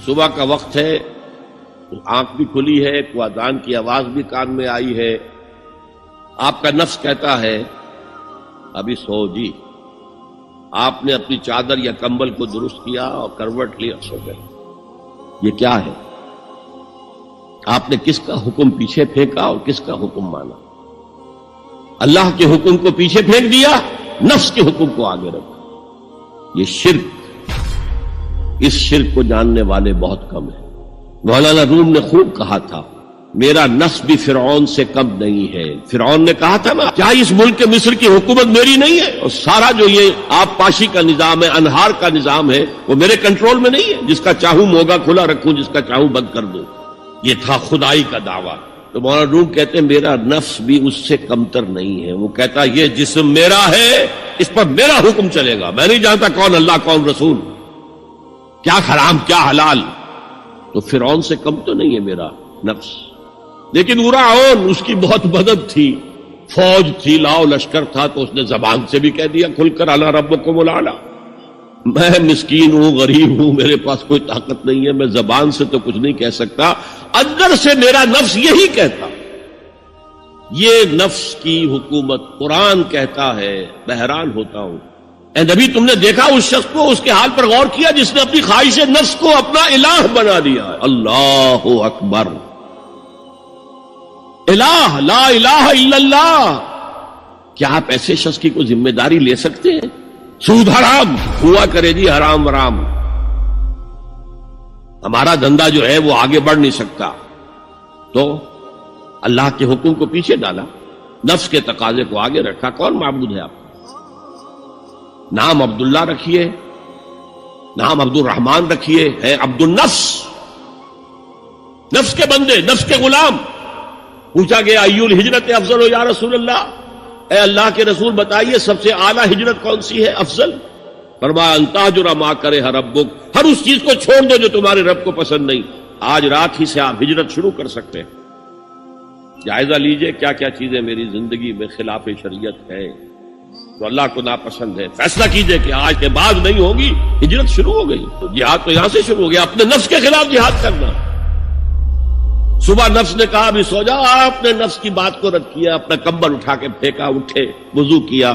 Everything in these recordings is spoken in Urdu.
صبح کا وقت ہے، آنکھ بھی کھلی ہے، کوئی اذان کی آواز بھی کان میں آئی ہے، آپ کا نفس کہتا ہے ابھی سو جی. آپ نے اپنی چادر یا کمبل کو درست کیا اور کروٹ لی اور سو گئے. یہ کیا ہے؟ آپ نے کس کا حکم پیچھے پھینکا اور کس کا حکم مانا؟ اللہ کے حکم کو پیچھے پھینک دیا، نفس کے حکم کو آگے رکھا. یہ شرک، اس شرک کو جاننے والے بہت کم ہیں. مولانا روم نے خوب کہا تھا میرا نفس بھی فرعون سے کم نہیں ہے. فرعون نے کہا تھا نا کیا اس ملک مصر کی حکومت میری نہیں ہے؟ اور سارا جو یہ آب پاشی کا نظام ہے، انہار کا نظام ہے، وہ میرے کنٹرول میں نہیں ہے؟ جس کا چاہوں موگا کھلا رکھوں، جس کا چاہوں بند کر دوں. یہ تھا خدائی کا دعویٰ. تو مولانا روم کہتے ہیں میرا نفس بھی اس سے کمتر نہیں ہے. وہ کہتا یہ جسم میرا ہے، اس پر میرا حکم چلے گا. میں نہیں جانتا کون اللہ کون رسول، کیا حرام کیا حلال. تو فرعون سے کم تو نہیں ہے میرا نفس. لیکن فرعون اس کی بہت مدد تھی، فوج تھی، لاؤ لشکر تھا، تو اس نے زبان سے بھی کہہ دیا کھل کر انا ربکم الاعلی. میں مسکین ہوں، غریب ہوں، میرے پاس کوئی طاقت نہیں ہے، میں زبان سے تو کچھ نہیں کہہ سکتا، اندر سے میرا نفس یہی کہتا. یہ نفس کی حکومت قرآن کہتا ہے. میں حیران ہوتا ہوں. اے نبی تم نے دیکھا اس شخص کو، اس کے حال پر غور کیا جس نے اپنی خواہش نفس کو اپنا الہ بنا دیا. اللہ اکبر. الہ، لا الہ الا اللہ. کیا آپ ایسے شخص کی کوئی ذمہ داری لے سکتے ہیں؟ سود حرام ہوا کرے جی، حرام ورام، ہمارا دھندا جو ہے وہ آگے بڑھ نہیں سکتا. تو اللہ کے حکم کو پیچھے ڈالا، نفس کے تقاضے کو آگے رکھا. کون معبود ہے آپ؟ نام عبداللہ رکھیے، نام عبد الرحمن رکھیے، ہے عبد النفس، نفس کے بندے، نفس کے غلام. پوچھا گیا ایو الہجرت افضل یا رسول اللہ، اے اللہ کے رسول بتائیے سب سے اعلیٰ ہجرت کون سی ہے، افضل؟ فرمایا ان تہجر ما کرہ ربک، ہر اس چیز کو چھوڑ دو جو تمہارے رب کو پسند نہیں. آج رات ہی سے آپ ہجرت شروع کر سکتے ہیں. جائزہ لیجئے کیا کیا چیزیں میری زندگی میں خلاف شریعت ہے، تو اللہ کو ناپسند ہے. فیصلہ کیجئے کہ آج کے بعد نہیں ہوگی. ہجرت شروع ہو گئی. تو جہاد تو یہاں سے شروع ہو گیا، اپنے نفس کے خلاف جہاد کرنا. صبح نفس نے کہا بھی سو جاؤ، آپ نے نفس کی بات کو رد کیا، اپنا کمبل اٹھا کے پھینکا، اٹھے، وضو کیا،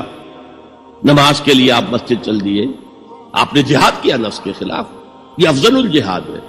نماز کے لیے آپ مسجد چل دیے. آپ نے جہاد کیا نفس کے خلاف. یہ افضل الجہاد ہے.